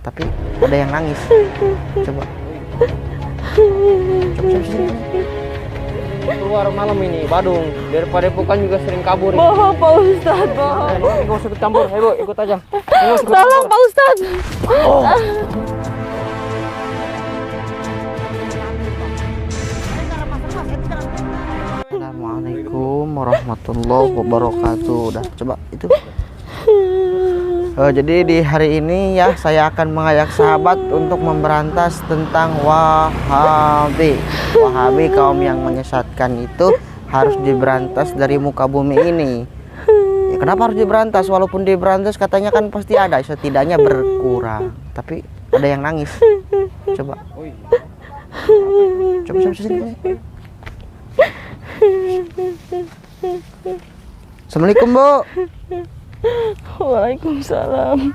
tapi ada yang nangis. Coba sini. Keluar malam ini Badung, daripada bukan juga sering kabur. Bohong Pak Ustadz, bohong. Nggak usah ikut campur, ayo ikut aja. Tolong Pak Ustadz. Assalamualaikum warahmatullahi wabarakatuh. Udah coba itu. Jadi di hari ini ya saya akan mengajak sahabat untuk memberantas tentang Wahabi. Wahabi, kaum yang menyesatkan itu harus diberantas dari muka bumi ini. Ya, kenapa harus diberantas? Walaupun diberantas katanya kan pasti ada, setidaknya berkurang. Tapi ada yang nangis. Coba sini. Assalamualaikum, Bu. Waalaikumsalam.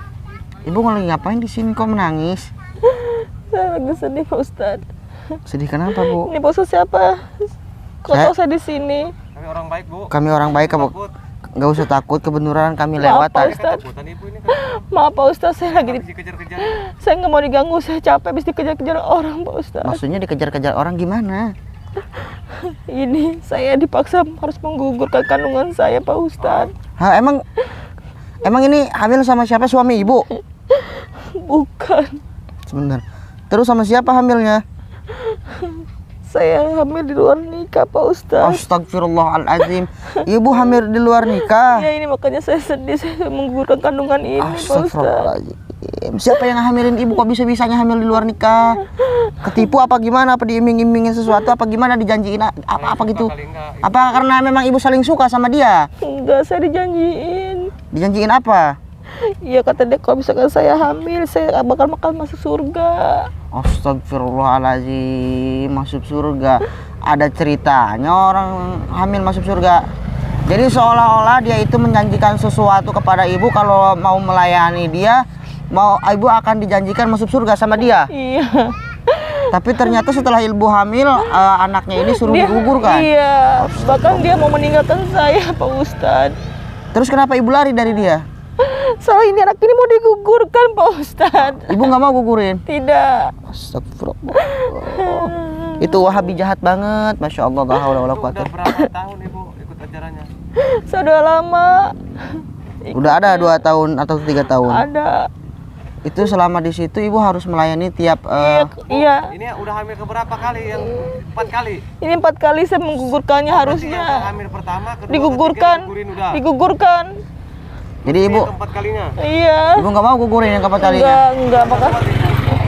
Ibu lagi ngapain di sini kok menangis? Saya lagi sedih Pak Ustadz. Sedih kenapa, Bu? Ini Pak Ustadz siapa? Kok tahu saya di sini? Kami orang baik, Bu. Kami orang baik, kamu nggak usah takut, kebenaran kami Maaf lewat. Pak Ustadz. Maaf Pak Ustadz, saya lagi Dikejar-kejar. saya nggak mau diganggu, saya capek habis dikejar-kejar orang Pak Ustadz. Maksudnya dikejar-kejar orang gimana? Ini saya dipaksa harus menggugurkan kandungan saya Pak Ustadz. Hah, emang ini hamil sama siapa, suami ibu? Bukan, Sebentar. Terus sama siapa hamilnya? saya hamil di luar nikah Pak Ustadz. Astagfirullahaladzim. Ibu hamil di luar nikah? Ya ini makanya saya sedih, saya menggugurkan kandungan ini Pak Ustadz. Astagfirullahaladzim. Siapa yang hamilin ibu, kok bisa-bisanya hamil di luar nikah? Ketipu apa gimana? Apa diiming-imingin sesuatu? Apa gimana, dijanjiin apa gitu? Apa karena memang ibu saling suka sama dia? Enggak, saya dijanjiin. Dijanjiin apa? Iya, kata dia kalau misalkan saya hamil, saya bakal masuk surga. Astagfirullahaladzim, masuk surga. Ada ceritanya orang hamil masuk surga. Jadi seolah-olah dia itu menjanjikan sesuatu kepada ibu, kalau mau melayani dia, ibu akan dijanjikan masuk surga sama dia. Iya. Tapi ternyata setelah ibu hamil, anaknya ini suruh digugurkan. Iya, bahkan dia mau meninggalkan saya Pak Ustadz. Terus kenapa ibu lari dari dia? Soalnya ini anak ini mau digugurkan Pak Ustadz. Ibu nggak mau gugurin? Tidak. Astagfirullah. Itu Wahabi jahat banget, masya Allah. La haula wala quwata. Udah berapa tahun Ibu ikut ajarannya? Sudah lama. Udah ada 2 tahun atau 3 tahun? Ada. Itu selama di situ ibu harus melayani tiap Iya. Ini udah hamil keberapa kali? Yang 4 kali? Ini 4 kali saya menggugurkannya Yang harusnya. hamil pertama, kedua, Digugurkan. ketiga digugurin udah. Digugurkan. Jadi ibu Yang keempat kalinya. Iya. ibu nggak mau gugurin yang keempat kalinya? Enggak,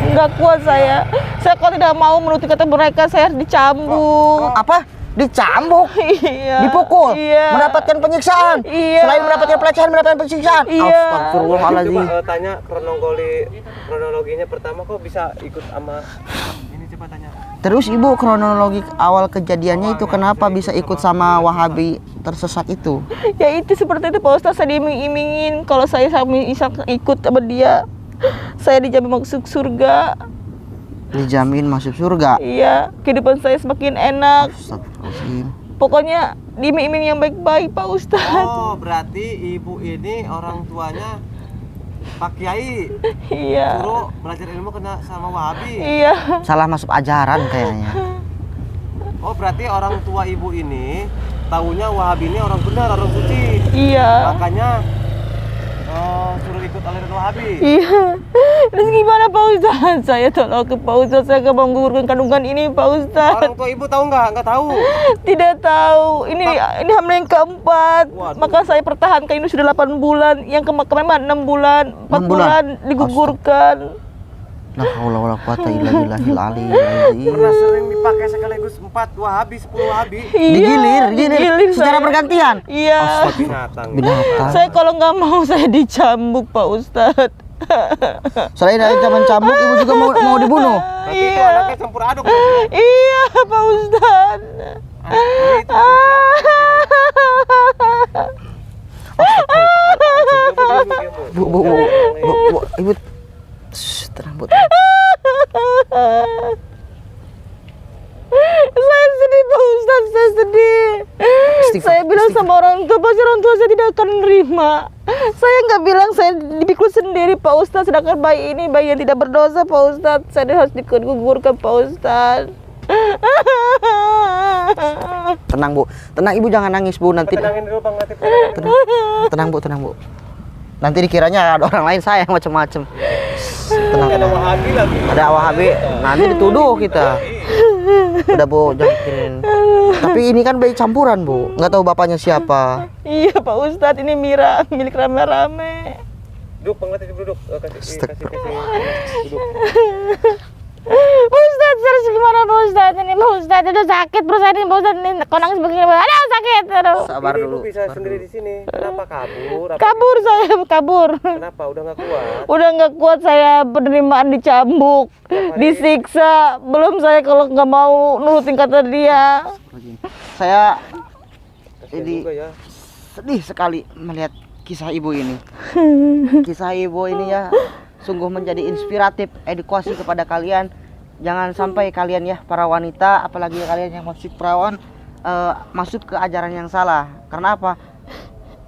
enggak kuat saya. Saya kalau tidak mau menuruti kata mereka, saya harus dicambuk. Apa? Dicambuk? Iya. Dipukul? Iya. Mendapatkan penyiksaan? Iya. Selain mendapatkan pelecehan, mendapatkan penyiksaan? Iya. Astagfirullahaladzim. Coba tanya kronologinya pertama kok bisa ikut sama ini, coba tanya. Terus ibu kronologi awal kejadiannya itu kenapa bisa ikut sama Wahabi tersesat itu? Ya itu seperti itu Pak Ustadz, saya diiming-imingin kalau saya ikut sama dia, saya dijamin masuk surga. Dijamin masuk surga? Iya, kehidupan saya semakin enak. Astagfirullahaladzim. Pokoknya diiming-iming yang baik-baik Pak Ustadz. Oh, berarti ibu ini orang tuanya Pak Kiai Iya. suruh belajar ilmu kena sama Wahabi. Iya. Salah masuk ajaran kayaknya. Oh, berarti orang tua ibu ini tahunya Wahabi ini orang benar, orang suci. Iya. Makanya suruh ikut aliran Wahabi. Iya. Terus gimana Pak Ustadz? Saya tolong ke Pak Ustadz, saya gak menggugurkan kandungan ini Pak Ustadz. Orang tua ibu tahu nggak? Nggak tahu. Tidak tahu. Ini hamil yang keempat. Waduh. Maka saya pertahankan ini sudah 8 bulan. Yang kemarin 6 bulan, 4 6 bulan. bulan digugurkan. La haula wala quwata illa billahil aliyyil Pernah sering dipakai sekaligus 4 Wahabi, 10 Wahabi. Digilir secara saya. bergantian. Iya. Binatang. Binatang. Saya kalau nggak mau saya dicambuk Pak Ustadz. Selain dari zaman cambuk, ibu juga mau dibunuh. Berarti itu Iya. anaknya campur aduk. Iya Pak Ustadz. Bu, ibu tenang, Bu. Saya sedih Pak Ustadz, saya sedih. Saya bilang sama orang tua, pasti orang tua saya tidak akan menerima. Saya nggak bilang saya dipikul sendiri Pak Ustadz, sedangkan bayi ini bayi yang tidak berdosa Pak Ustadz. Saya harus digugurkan Pak Ustadz. Tenang Bu, tenang Ibu, jangan nangis Bu, nanti Tenangin dulu Bang Latif. tenang Bu. Nanti dikiranya ada orang lain saya macam-macam. Tenang. Ada Wahabi lagi. Ada Wahabi, nanti dituduh kita. Udah Bu, jangan pikirin. Tapi ini kan bayi campuran Bu, nggak tahu bapaknya siapa. Iya Pak Ustadz, ini Mira milik rame-rame. Duduk Bang Latif, duduk. Kasih duduk. Pak Ustadz, harus gimana Pak Ustadz? Ini Pak Ustadz, udah sakit perusahaan ini Pak Ustadz. Ini kok nangis begini Pak? Aduh sakit, aduh. Sabar Ini dulu. Ibu bisa sendiri di sini. Kenapa kabur? Kabur saya, kabur. Kenapa? Udah nggak kuat? Udah nggak kuat saya, penerimaan dicambuk, disiksa. Belum saya kalau nggak mau nurutin kata dia. Saya Kasihan Jadi- juga ya. sedih sekali melihat kisah ibu ini. Kisah ibu ini ya sungguh menjadi inspiratif, edukasi kepada kalian. Jangan sampai kalian ya para wanita, apalagi kalian yang masih perawan, masuk ke ajaran yang salah. Karena apa?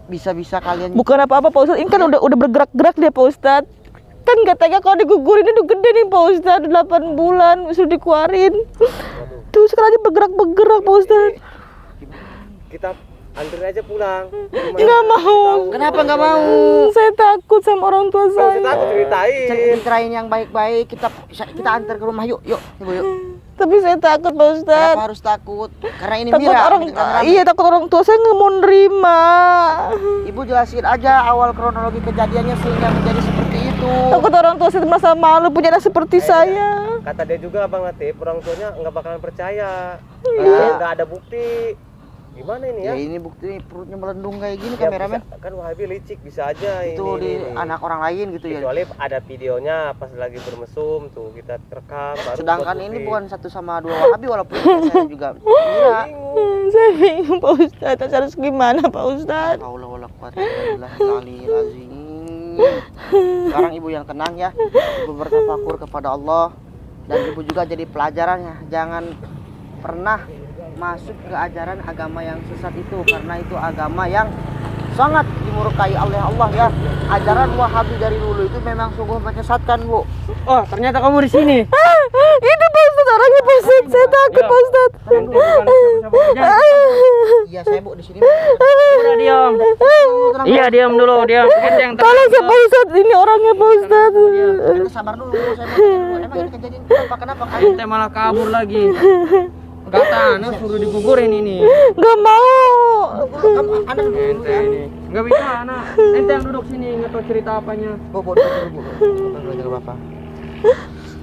Bisa-bisa kalian Bukan apa-apa Pak Ustadz, ini kan udah bergerak-gerak dia Pak Ustadz. Kan nggak tega kalau digugurin, udah gede nih Pak Ustadz, 8 bulan sudah dikeluarin. Tuh sekarang aja bergerak-bergerak Pak Ustadz. Kita anterin aja pulang. Nggak mau. Kenapa nggak mau? Saya takut sama orang tua Kalau kita saya. aku ceritain. Ceritain yang baik-baik, kita antar ke rumah yuk Ibu yuk. Tapi saya takut Pak Ustadz. Kenapa harus takut? Karena ini Takut Mira. orang iya, takut orang tua saya nggak mau nerima. Ibu jelasin aja awal kronologi kejadiannya sehingga menjadi seperti itu. Takut orang tua saya merasa malu punya anak seperti saya. Kata dia juga Bang Latif, orang tuanya nggak bakalan percaya. Iya. Karena nggak ada bukti. Gimana ini Ya ya? ini bukti perutnya melendung kayak gini Ya, kameramen. bisa- kan Wahabi licik bisa aja Itu di ini. anak orang lain gitu ya. Kecuali ada videonya pas lagi bermesum tuh kita rekam. baru Sedangkan buat ini bukti. bukan 1 sama 2 Wahabi walaupun saya juga Mira. Saya bingung Pak Ustadz, saya harus gimana Pak Ustadz? Allah wala quwata illa billahil azim. Sekarang ibu yang tenang ya. Ibu bertafakur kepada Allah dan ibu juga jadi pelajarannya. Jangan pernah masuk ke ajaran agama yang sesat itu, karena itu agama yang sangat dimurkai oleh Allah ya. Ajaran Wahabi dari dulu itu memang sungguh menyesatkan Bu. Oh, ternyata kamu di sini. Itu Pak Ustadz, orangnya Pak Ustadz, saya takut Pak Ustadz. Ente bukan siapa-siapa aja. Iya saya Bu di sini. Udah diam. Iya, diam dulu, diam. Ente yang Tolong saya Pak Ustadz, ini orangnya Pak Ustadz. Anda sabar dulu, saya mau tanya dulu. Emang ini kejadian kenapa kan? Ente malah kabur lagi. Kata anak suruh digugurin ini. Gak mau. Anda dulu Ente ya. ini. Enggak bisa, anak. Ente yang duduk sini, enggak tahu cerita apanya. Bu, dulu Bu. Dulu jaga Bapak.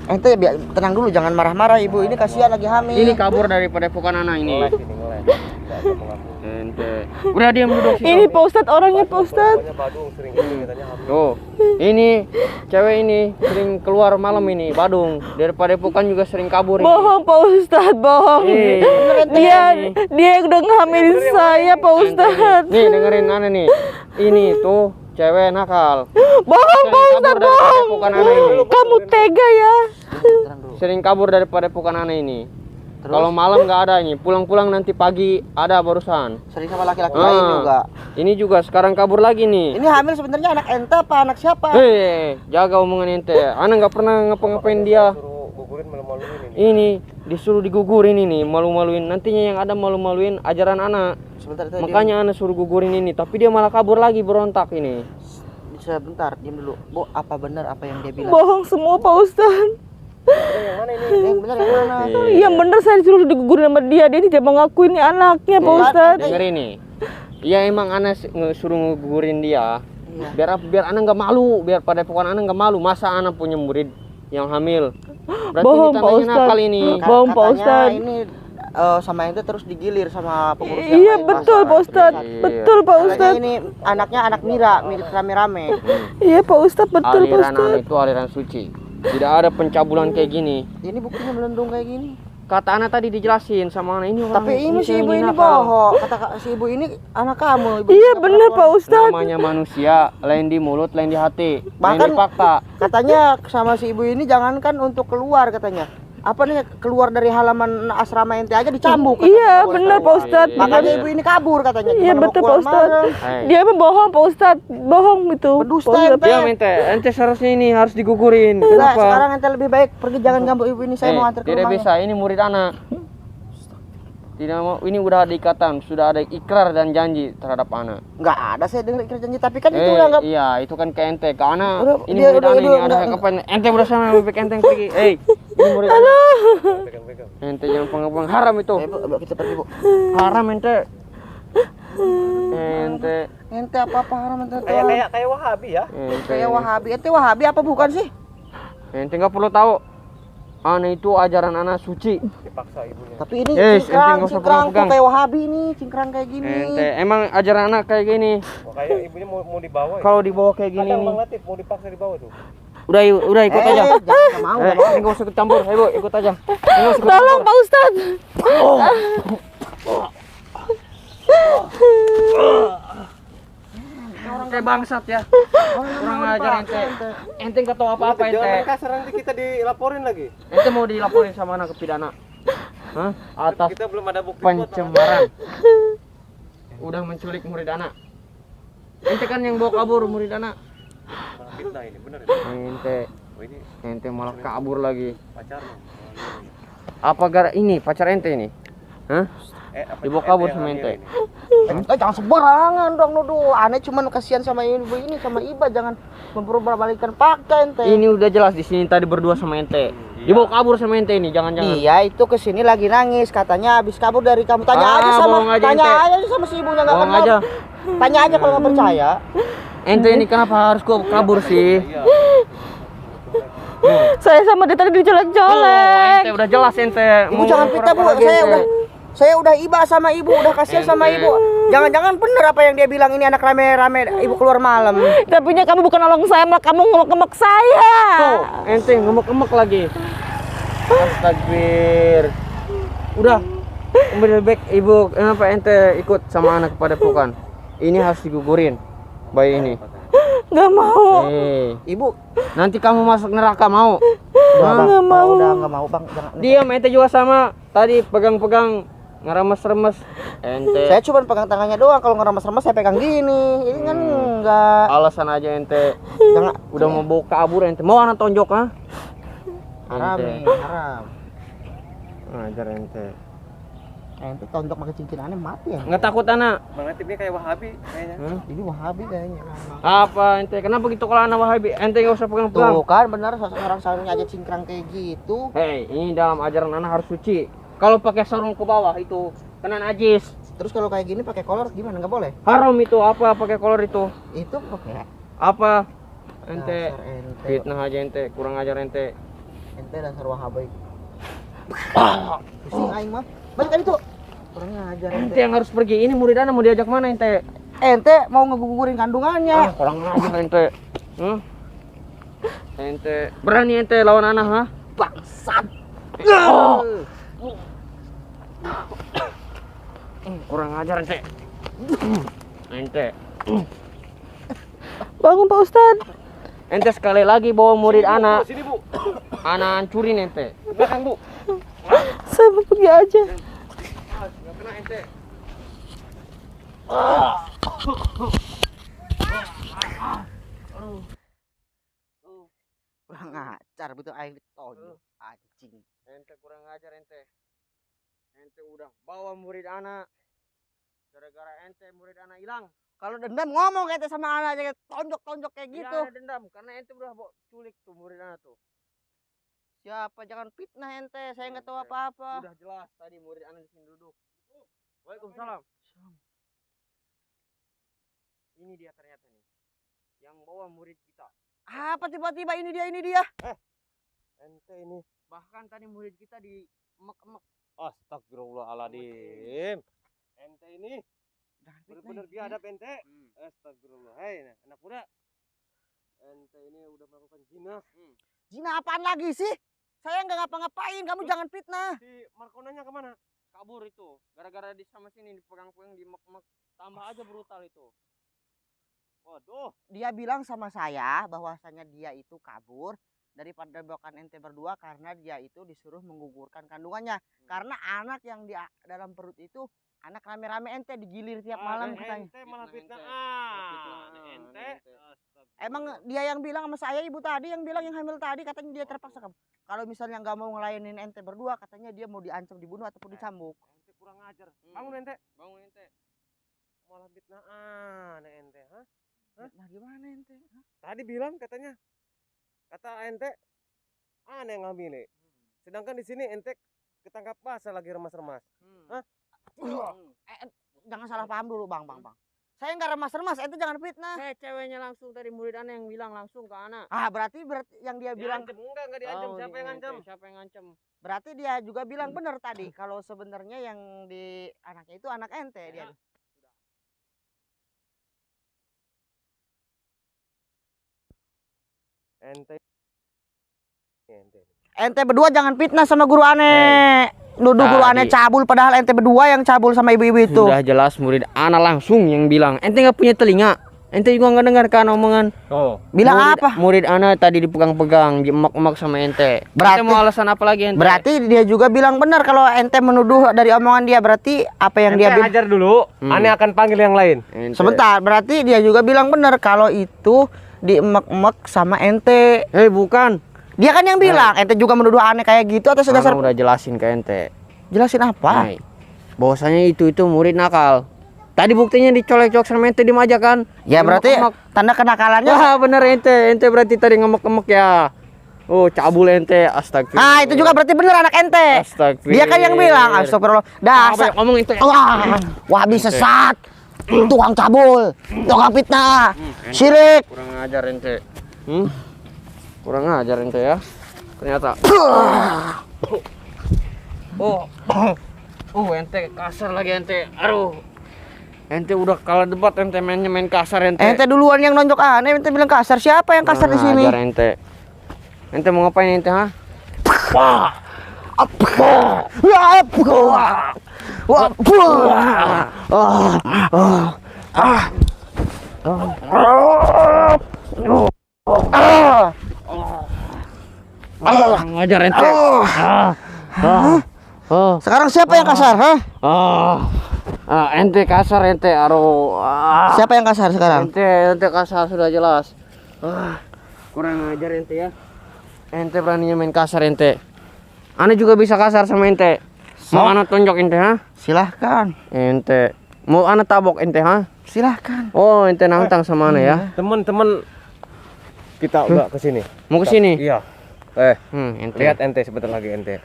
Ente biar tenang dulu, jangan marah-marah Ibu. Ini kasihan lagi hamil. Ini kabur daripada bukan anak ini. Ngeles ini ngeles. Nggak ada pengaku. Ente. Udah diam duduk sini. Ini Pak Ustadz, orangnya Pak Ustadz. Pokoknya Badung sering gitu katanya hamil. Tuh, ini cewek ini sering keluar malam ini, Badung. Daripada bukan juga sering kabur ini. Bohong Pak Ustadz, bohong. Dia yang udah ngehamilin saya Pak Ustadz. Nih dengerin Ana nih. Ini tuh cewek nakal. Bohong Pak Sering kabur Ustadz, daripada bohong. bukan anak ini. Kamu tega ya. Tenang dulu. Sering kabur daripada bukan anak ini. Terus? Kalau malam nggak ada ini, pulang-pulang nanti pagi ada barusan. Sering sama laki-laki lain juga. Ini juga sekarang kabur lagi nih. Ini hamil sebenarnya anak ente apa anak siapa? Hei, jaga omongan ente. Ana nggak pernah ngapa-ngapain dia. Suruh gugurin malu-maluin ini. Ini disuruh digugurin ini, malu-maluin. Nantinya yang ada malu-maluin ajaran anak. Sebentar itu Makanya Ana suruh gugurin ini, tapi dia malah kabur lagi berontak ini. sebentar, diam dulu. Bu, apa benar apa yang dia bilang? Bohong semua Pak Ustadz. Yang mana ini? Yang benar yang mana? Yang bener saya disuruh digugurin sama dia. Dia tidak mengaku ini anaknya Pak Ustadz. Denger ini. Ya emang Ana suruh ngegugurin dia. Iya. Biar Ana nggak malu, biar pada pokoknya Ana nggak malu. Masa Ana punya murid yang hamil? Berarti Bohong, ini Pak tandanya Ustadz. nakal ini. Bohong, Pak Katanya Ustadz. ini sama ente terus digilir sama pengurus yang Iya lain, betul Mas. Pak Ustadz. Iya. Betul Pak Katanya Ustadz. ini anaknya anak Mira, mirip rame-rame. Iya Pak Ustadz, betul Pak Aliran Ana Ustadz. itu aliran suci. Tidak ada pencabulan kayak gini. Ini buktinya melendung kayak gini. Kata Ana tadi dijelasin sama Ana ini orang Tapi ini si cewek ibu ini nakal. bohong. Kata si ibu ini anak kamu. Ibu Iya ini bener perempuan. Pak Ustadz. Namanya manusia, lain di mulut, lain di hati, lain Bahkan- di fakta. Katanya sama si ibu ini jangankan untuk keluar katanya. apa nih keluar dari halaman asrama ente aja dicambuk. Iya benar Pak Ustadz. Makanya ibu ini kabur katanya. Iya Gimana mau betul Pak pulang Ustadz. malam? Hai. Dia mah bohong Pak Ustadz, bohong itu. Pendusta Pak Ustadz. ente. Diam ente seharusnya ini harus digugurin. Udah, Kenapa? sekarang ente lebih baik pergi, jangan ganggu ibu ini. Saya mau antar ke Tidak rumahnya. bisa, ini murid anak. Tidak mau, ini udah ada ikatan, sudah ada ikrar dan janji terhadap anak. Nggak ada saya dengar ikrar janji, tapi kan itu udah nggak. Iya, itu kan ke ente, ke anak. Udah, Ini dia murid udah- anak ini udah- ada udah- kapan? Ente udah sama lebih baik ente yang pergi. Ini murid anak. Pegang-pegang. Ente jangan pengen haram itu. Bu, kita pergi bu. Haram ente. Ente. Ente apa haram ente? Kayak Wahabi ya. Ente. Kayak Wahabi. Ente Wahabi apa bukan sih? Ente nggak perlu tahu. Anak itu ajaran anak suci. Dipaksa ibunya. Tapi ini Ente cingkrang, nggak usah cingkrang tuh pegang-pegang. kayak Wahabi nih, cingkrang kayak gini. Ente emang ajaran anak kayak gini. Makanya ibunya mau dibawa ya. Kalau dibawa kayak gini Kadang nih. Bang Latif mau dipaksa dibawa tuh. Udah ikut aja. jangan nggak mau. Ini nggak usah ikut campur. Ayo, ikut aja. Ini nggak usah ikut Tolong campur. Pak Ustadz. Ente bangsat ya. Kurang ajar ente. Ente nggak tahu apa-apa Jangan main ente. kasar, nanti kita dilaporin lagi. Ente mau dilaporin sama anak pidana. Hah? Atas Kita belum ada bukti kuat. pencemaran. Udah menculik murid anak. Ente kan yang bawa kabur murid anak. Fitnah ini bener. Ente, Oh ini ente malah kabur lagi. pacarnya. Apa gara ini pacar ente ini? Hah? Apa Dibawa itu kabur yang sama hamil ente. ini? Jangan sembarangan dong nuduh. Aneh cuman kasihan sama ibu ini sama Iba, jangan memperbalikan fakta ente. Ini udah jelas di sini tadi berdua sama ente. Dibawa kabur sama ente ini, jangan-jangan. Iya, itu kesini lagi nangis, katanya habis kabur dari kamu. Tanya Ah, aja sama bohong aja, tanya ente. aja sama si ibunya nggak Bohong kenal. aja. Tanya aja kalau nggak percaya. Ente ini kenapa harus gua kabur sih? Iya. Saya sama dia tadi Oh, dicolek-colek. ente udah jelas ente. Ibu Mau jangan fitnah bu, pura-pura lagi, ente. saya udah iba sama ibu, udah kasihan sama Ente. ibu. Jangan-jangan bener apa yang dia bilang ini anak rame-rame ibu keluar malam. Tapi kamu bukan nolong saya, malah kamu ngemek-ngemek saya. Tuh, ente ngemek-ngemek lagi. Astagfir. Udah. Lebih baik ibu, kenapa ente ikut sama anak kepada pokan? Ini harus digugurin bayi ini. Gak mau. Ibu, Nanti kamu masuk neraka mau? udah bang, nggak mau. udah nggak mau bang, jangan. Diam, ente juga sama. Tadi pegang-pegang ngeremes-remes. Ente Saya cuma pegang tangannya doang, kalau ngeremes-remes saya pegang gini. Ini kan nggak. alasan aja ente. Jangan. Udah mau bawa kabur ente. Mau anak tonjok ha? Haram Ente. nih, haram. Ngajar ente. Ente tonjok pakai cincin aneh mati ya. Nggak takut anak? Bang Latif ini kayak Wahabi kayaknya. Hah? Ini Wahabi kayaknya. Apa ente? Kenapa gitu kalau anak Wahabi? Ente nggak usah pegang-pegang. Tuh kan benar orang sarungnya aja cingkrang kayak gitu. Hei, ini dalam ajaran anak harus suci. Kalau pakai sarung ke bawah itu kena najis. Terus kalau kayak gini pakai kolor gimana? Nggak boleh? Haram itu apa pakai kolor itu? Itu pakai. Apa? Ente Dasar ente. fitnah aja ente, kurang ajar ente. Ente dasar Wahabi. Pusing aing mah. Balik itu. Kurang ajar Ente ente. yang harus pergi. Ini murid anak mau diajak mana ente? Ente mau ngegugurin kandungannya. Kurang ajar ente. Ente berani ente lawan anak ha? Bangsat. Kurang ajar ente. Ente. Bangun Pak Ustadz. Ente sekali lagi bawa murid anak. Sini Bu. Anak hancurin ente. Belakang Bu. Saya mau pergi aja. Enggak kena ente. Kurang ajar betul aing ditonjok anjing. Ente kurang ajar ente. Ente udah bawa murid anak. Gara-gara ente murid anak hilang. Kalau dendam ngomong ente sama anaknya tonjok-tonjok kayak gitu. Iya, ada dendam karena ente udah bawa culik tuh murid anak tuh. Siapa jangan fitnah ente, saya nggak tahu apa-apa. Udah jelas tadi murid anak di sini duduk. Waalaikumsalam. Ini dia ternyata nih. Yang bawa murid kita. Apa tiba-tiba ini dia? Ente ini. Bahkan tadi murid kita di emek-emek. Astagfirullahaladzim. Ente ini Jangan benar-benar biadab ente. Astagfirullah. Hei, anak muda. Ente ini udah melakukan zina. Zina apaan lagi sih? Saya nggak ngapa-ngapain, kamu jangan fitnah. Si Markonanya kemana? Kabur itu. Gara-gara di sama sini dipegang-pegang di emek-emek. Tambah aja brutal itu. Waduh. Dia bilang sama saya bahwasanya dia itu kabur dari padepokan ente berdua karena dia itu disuruh menggugurkan kandungannya. Karena anak yang di dalam perut itu anak rame-rame ente digilir tiap malam katanya. Ente malah fitnah. Ente. Emang dia yang bilang sama saya ibu tadi yang bilang yang hamil tadi katanya dia terpaksa kamu. Kalau misalnya nggak mau ngelayanin ente berdua katanya dia mau diancam dibunuh ataupun dicambuk. Ente kurang ajar. Bangun ente. Bangun ente. Malah fitnah ente, hah? Nah gimana ente? Hah? Tadi bilang katanya. Kata ente aneh yang ngambil. Sedangkan di sini ente ketangkap basah lagi remas-remas. Hah? Jangan salah paham dulu bang. Saya nggak remas-remas, ente jangan fitnah. Ceweknya langsung tadi murid ana yang bilang langsung ke ana. Berarti yang dia bilang Enggak diancam. Siapa yang ngancam? Siapa yang ngancam? berarti dia juga bilang benar tadi kalau sebenarnya yang di anaknya itu anak ente dia. Ente berdua jangan fitnah sama guru aneh. Nuduh guru aneh Tadi. cabul padahal ente berdua yang cabul sama ibu-ibu itu. Sudah jelas murid ana langsung yang bilang. Ente nggak punya telinga. Ente juga nggak dengarkan omongan. Oh. Bilang murid, apa? Murid ana tadi dipegang-pegang, diemak-emak sama ente. Berarti- Ente mau alasan apa lagi ente? Berarti dia juga bilang benar kalau ente menuduh dari omongan dia. Berarti apa yang dia bilang? ajar dulu. Aneh akan panggil yang lain. Ente. Sebentar, berarti dia juga bilang benar kalau itu diemek-emek sama ente. Bukan. Dia kan yang bilang, ente juga menuduh aneh kayak gitu atas dasar Ana udah jelasin ke ente. jelasin apa? Nih, bahwasanya itu murid nakal. Tadi buktinya dicolek-colek sama ente di meja kan? Ya berarti Ngemek-ngemek. tanda kenakalannya. Wah bener ente berarti tadi ngemek-ngemek ya. Oh cabul ente, astagfirullah. Ah, itu juga berarti bener anak ente. Astagfirullah. Dia kan yang bilang, astagfirullah. Dasar. ngomong ente. Wah, bisa sesat. Tukang cabul, tukang fitnah, syirik. Kurang ajar ente. Kurang ajar ente ya. Ternyata. Ente kasar lagi ente. Aduh. Ente udah kalah debat ente main kasar ente. Ente duluan yang nonjok aneh, ente bilang kasar. Siapa yang kasar di Kurang sini? ajar ente. Ente mau ngapain ente ha? Kurang ajar ente. Sekarang siapa yang kasar, ha? Ente kasar ente. Aduh. Siapa yang kasar sekarang? Ente kasar sudah jelas. Kurang ajar ente ya. Ente beraninya main kasar ente. Ane juga bisa kasar sama ente. Mau ana tonjok ente ha? Silahkan, Ente. Mau ana tabok ente ha? silahkan. Oh, ente nantang sama ana ya. Teman-teman kita udah ke sini. Mau ke sini? Iya. Ente. Lihat ente sebentar lagi ente.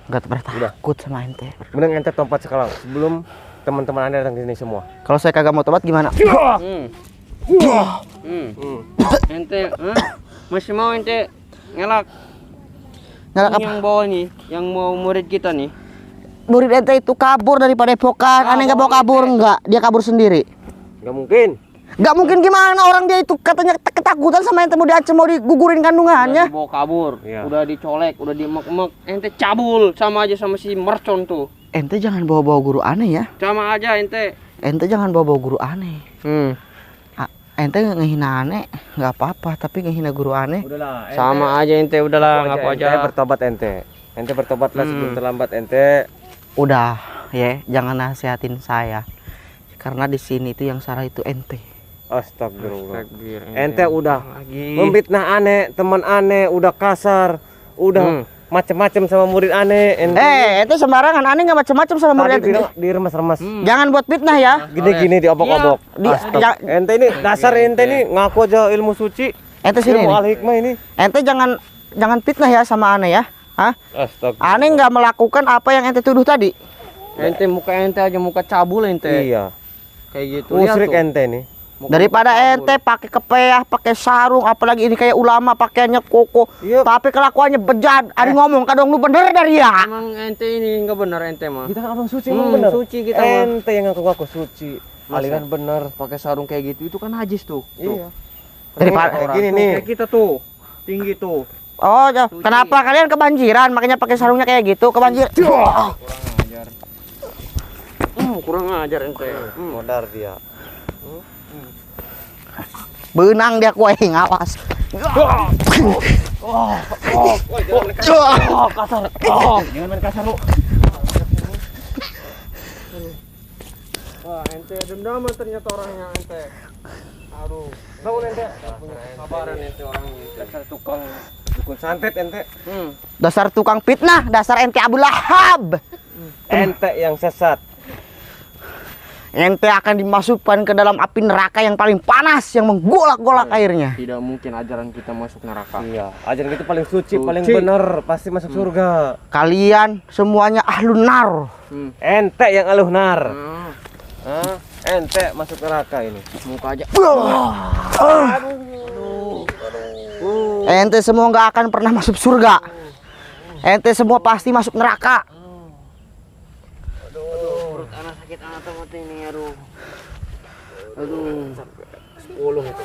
Gak bertakut sama ente. Mending ente tempat sekarang sebelum teman-teman Anda datang ke sini semua. Kalau saya kagak mau tobat gimana? Ente, masih mau ente ngelak? Ngelak Ini apa? yang bawa nih, yang mau murid kita nih. Murid ente itu kabur dari padepokan. Aneh nggak bawa kabur enggak? Dia kabur sendiri. Gak mungkin. Gak mungkin gimana orang dia itu katanya ketakutan sama ente mau diancam mau digugurin Udah kandungannya. dibawa kabur, Iya. udah dicolek, udah diemek-emek. Ente cabul sama aja sama si mercon tuh. Ente jangan bawa-bawa guru aneh ya. Sama aja ente. Ente jangan bawa-bawa guru aneh. Ente ngehina aneh nggak apa-apa, tapi ngehina guru aneh. Udahlah. Sama aja ente, udahlah ngaku aja. Ente bertobat ente. Ente bertobatlah sebelum terlambat ente. Udah ya, jangan nasihatin saya. Karena di sini itu yang salah itu ente. Astagfirullah. Takbir, Ente udah lagi. memfitnah aneh, teman aneh, udah kasar, udah macem-macem sama murid aneh. Ente sembarangan, aneh nggak macam-macam sama murid tadi ente. bilang diremas-remas. Jangan buat fitnah ya. Gini-gini diobok-obok. Ya, Ente ini dasar ente ini ngaku aja ilmu suci. ente sini. Ilmu nih. al-hikmah ini. Ente jangan fitnah ya sama aneh ya. Hah? Astagfirullah. Aneh nggak melakukan apa yang ente tuduh tadi. Ente muka ente aja muka cabul ente. Iya. Kayak gitu. Lihat Musyrik tuh. ente nih. Muka Daripada cabul. ente pakai kepeah, pakai sarung, apalagi ini kayak ulama pakaiannya koko, Iya. tapi kelakuannya bejat. Ada ngomong kadang lu bener dari ya. Emang ente ini enggak benar ente mah. Kita kan orang suci emang bener. Suci kita mah. Ente yang ngaku-ngaku suci. Aliran bener. Pakai sarung kayak gitu itu kan najis tuh. Iya. Daripada Kayak gini Tuh, nih. kayak kita tuh. Tinggi tuh. oh, kenapa kalian kebanjiran? Makanya pakai sarungnya kayak gitu, kebanjir. Kurang ajar ente. Modar dia. Benang dia kue ngawas. Kasar. Jangan main kasar lu. Wah, ente dendaman ternyata orangnya ente. Aduh, tahu ente. Punya kabaran ente orang dasar tukang dukun santet ente. Dasar tukang fitnah, dasar ente Abu Lahab. Ente yang sesat. Ente akan dimasukkan ke dalam api neraka yang paling panas yang menggolak-golak airnya. Tidak mungkin ajaran kita masuk neraka. Iya, ajaran kita paling suci, paling benar, pasti masuk surga. Kalian semuanya ahlun nar. Ente yang aluh nar. Ente masuk neraka ini. Muka aja. Ente semua nggak akan pernah masuk surga. Ente semua pasti masuk neraka. Perut anak sakit anak temat ini, aduh. 10 itu.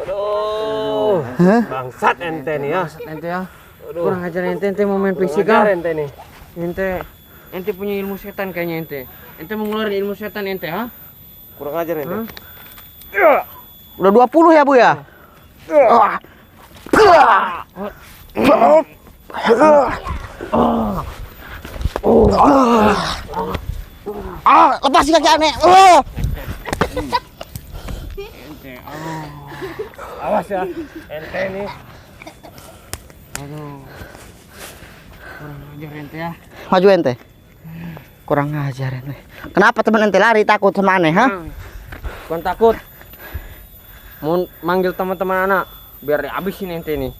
Aduh. Bangsat ente nih ya. Ente ya. Kurang ajar ente mau main fisik Ajar ente nih. Ente punya ilmu setan kayaknya ente. Ente mau ngeluarin ilmu setan ente, ha? Kurang ajar ente. Udah 20 ya Bu ya? Lepasin kaki aneh. Awas ya. Ente nih. Aduh. Kurang ajar ente ya. Maju ente. Kurang ajar ente. Kenapa teman ente lari takut sama aneh, ha? Bukan takut. Mau manggil teman-teman anak biar dihabisin ente ini.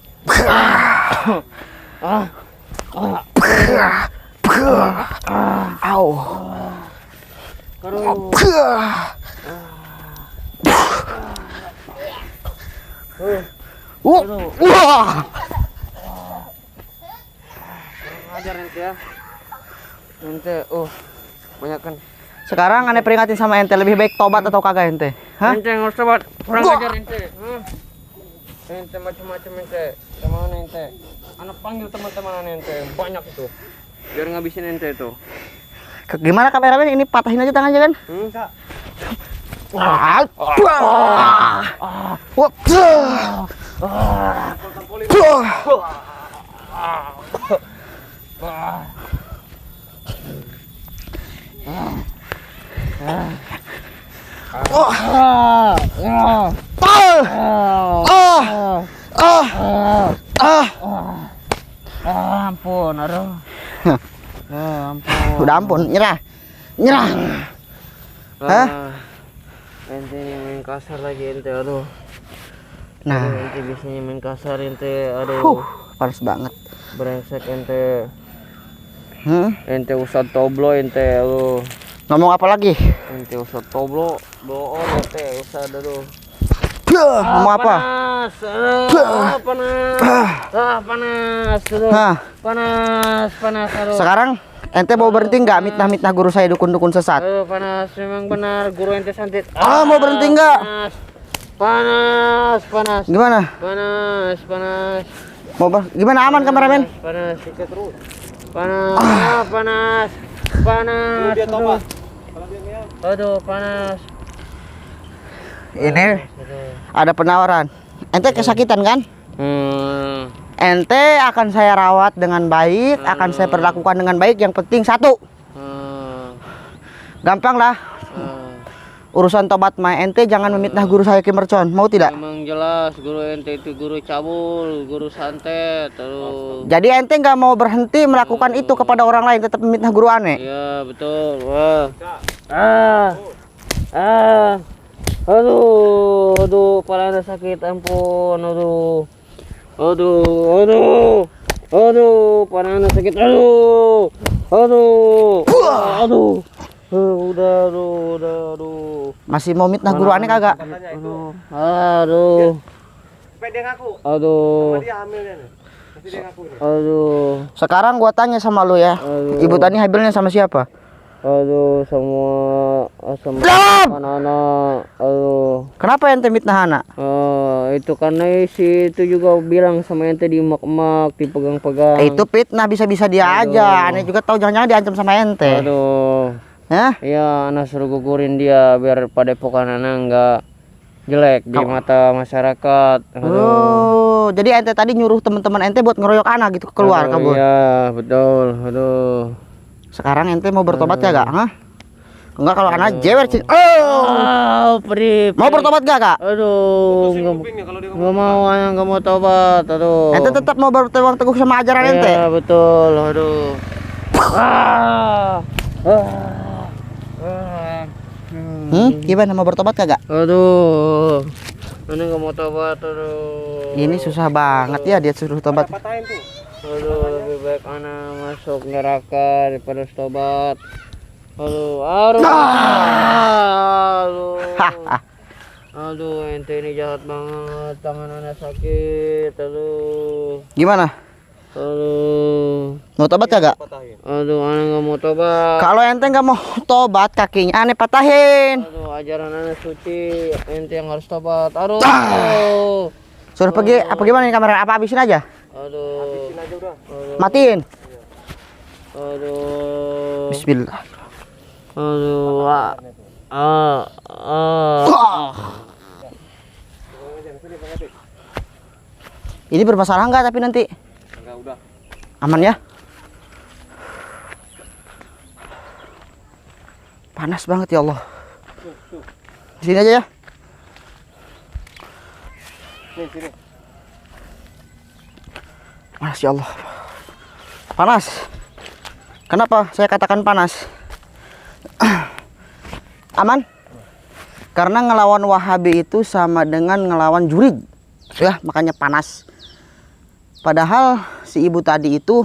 Au. Wah. Ajar ente ya. Ente, banyak kan. Sekarang aneh peringatin sama ente, lebih baik tobat atau kagak ente? Hah? Ente nggak usah buat kurang ajar ente. Ente macam-macam ente. Kemana ente? Anak panggil teman-teman ente. Banyak itu. Biar ngabisin ente itu. Gimana kameramen, ini patahin aja tangannya kan? Enggak. Ampun, aduh. Udah ampun, nyerah. Hah? Ente ini main kasar lagi ente, aduh. Nah, Ente biasanya main kasar ente, aduh. panas banget. Brengsek ente. Ente Ustadz Toblo ente, aduh. Ngomong apa lagi? Ente Ustadz Toblo, doon ente Ustadz, aduh. Ngomong apa? Panas, aduh. Panas, aduh. Hah? Panas, aduh. Sekarang ente mau berhenti nggak mitnah-mitnah guru saya dukun-dukun sesat? Aduh, panas, memang benar guru ente santet. Mau berhenti nggak? Panas. Gimana? Panas. Gimana, aman kameramen? Panas, sikat terus. Panas. Dia tobat. Aduh, panas. Ini ada penawaran. Ente kesakitan kan? Ente akan saya rawat dengan baik, akan saya perlakukan dengan baik. Yang penting satu, gampang lah. Urusan tobat mah, ente jangan memitnah guru saya Ki Mercon. Mau tidak? Memang jelas guru ente itu guru cabul, guru santet, terus. Jadi ente nggak mau berhenti melakukan itu kepada orang lain, tetap memitnah guru aneh. Iya, betul. Wah. Aduh, kepala sakit, ampun, aduh, kepala sakit, udah. Masih mau mitnah guru aneh kagak? Katanya itu. Aduh, Sampai dia ngaku. aduh, Sama dia hamilnya nih. Pasti dia ngaku ini. aduh, Sekarang gua tanya sama lu ya, Ibu Tani hamilnya sama siapa? aduh, sama Jawab! anak-anak, aduh. Kenapa ente mitnah anak? Itu karena si itu juga bilang sama ente di emak-emak, dipegang-pegang. Itu fitnah, bisa-bisa dia aja. Aneh juga tahu, jangan-jangan diancam sama ente. Aduh. Hah? Iya, anak suruh gugurin dia biar pada pokan anak enggak. jelek di mata masyarakat. Oh, jadi ente tadi nyuruh teman-teman ente buat ngeroyok anak gitu keluar kabur. Iya, betul. Aduh. Sekarang ente mau bertobat ya gak? Hah? Enggak, kalau anak jewer cing. Oh, perih. mau bertobat gak kak? Aduh, nggak mau, nggak mau tobat. Aduh. Ente tetap mau berpegang teguh sama ajaran ente? Iya, betul. Aduh. Gimana, mau bertobat kagak? Aduh. Ini nggak mau tobat. Aduh. Ini susah banget ya dia suruh tobat. Patahin tuh. Aduh, lebih baik anak masuk neraka daripada tobat. Aduh, aduh. Aduh, ente ini jahat banget. Tangan anak sakit. Aduh. Gimana? Aduh. Mau tobat kagak? Aduh, anak nggak mau tobat. Kalau ente nggak mau tobat, kakinya aneh patahin. Aduh, ajaran anak suci. Ente yang harus tobat. Aduh. Suruh pergi, apa gimana nih kamera? Apa habisin aja? Aduh. Habisin aja udah. Matiin. Aduh. Bismillah. Aduh. Ini bermasalah nggak tapi nanti? Enggak, udah. Aman ya? Panas banget ya Allah. Di sini aja ya. Sini. Panas ya Allah. Panas. Kenapa saya katakan panas? Aman? Karena ngelawan Wahabi itu sama dengan ngelawan jurid. Ya, makanya panas. Padahal si ibu tadi itu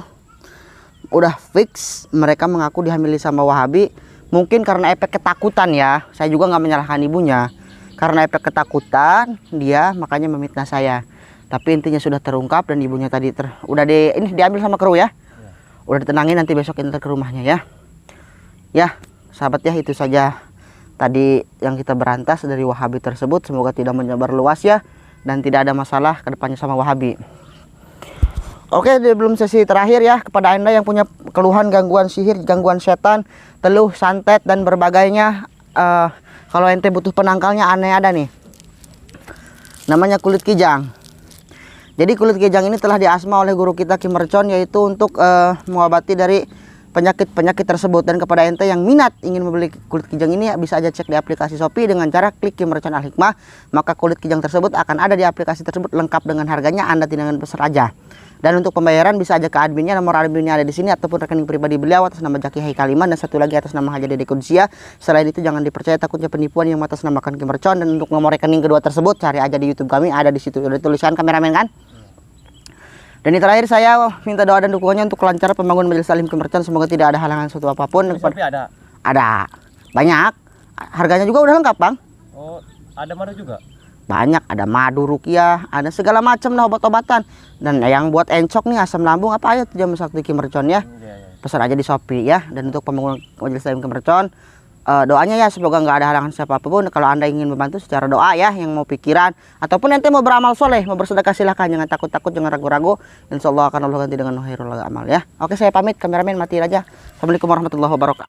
udah fix mereka mengaku dihamili sama Wahabi. Mungkin karena efek ketakutan ya. Saya juga nggak menyalahkan ibunya. Karena efek ketakutan dia makanya memfitnah saya. Tapi intinya sudah terungkap dan ibunya tadi ini diambil sama kru ya. Udah ditenangin, nanti besok kita ke rumahnya ya. Ya, sahabat ya, itu saja tadi yang kita berantas dari Wahabi tersebut. Semoga tidak menyebar luas ya dan tidak ada masalah kedepannya sama Wahabi. Oke, belum sesi terakhir ya, kepada Anda yang punya keluhan gangguan sihir, gangguan setan, teluh, santet dan berbagainya, kalau ente butuh penangkalnya aneh ada nih. Namanya kulit kijang. Jadi kulit kijang ini telah diasma oleh guru kita Ki Mercon, yaitu untuk mengobati dari penyakit-penyakit tersebut. Dan kepada ente yang minat ingin membeli kulit kijang ini, bisa aja cek di aplikasi Shopee dengan cara klik Ki Mercon Al Hikmah. Maka kulit kijang tersebut akan ada di aplikasi tersebut lengkap dengan harganya, Anda tinggal pesan aja. Dan untuk pembayaran bisa aja ke adminnya, nomor adminnya ada di sini, ataupun rekening pribadi beliau atas nama Jaki Haikaliman, dan satu lagi atas nama Haji Dede Kudsia. Selain itu jangan dipercaya, takutnya penipuan yang mengatasnamakan Ki Mercon. Dan untuk nomor rekening kedua tersebut cari aja di YouTube kami, ada di situ, udah tulisan kameramen kan. Dan yang terakhir saya minta doa dan dukungannya untuk kelancaran pembangunan Majelis Taklim Ki Mercon. Semoga tidak ada halangan suatu apapun. Tapi ada. Ada. Banyak. Harganya juga udah lengkap, Bang. Oh, ada mana juga? Banyak, ada madu rukiah, ada segala macam lah obat-obatan. Dan yang buat encok nih, asam lambung, apa aja tuh Jamu Sakti Ki Mercon ya. Pesan aja di Shopee ya. Dan untuk pembangunan Majelis Taklim Ki Mercon, doanya ya semoga nggak ada halangan siapapun. Kalau Anda ingin membantu secara doa ya, yang mau pikiran ataupun nanti mau beramal soleh, mau bersedekah, silahkan, jangan takut-takut, jangan ragu-ragu. Insyaallah akan Allah ganti dengan khairul amal ya. Oke, saya pamit, kameramen matiin aja. Assalamualaikum warahmatullahi wabarakatuh.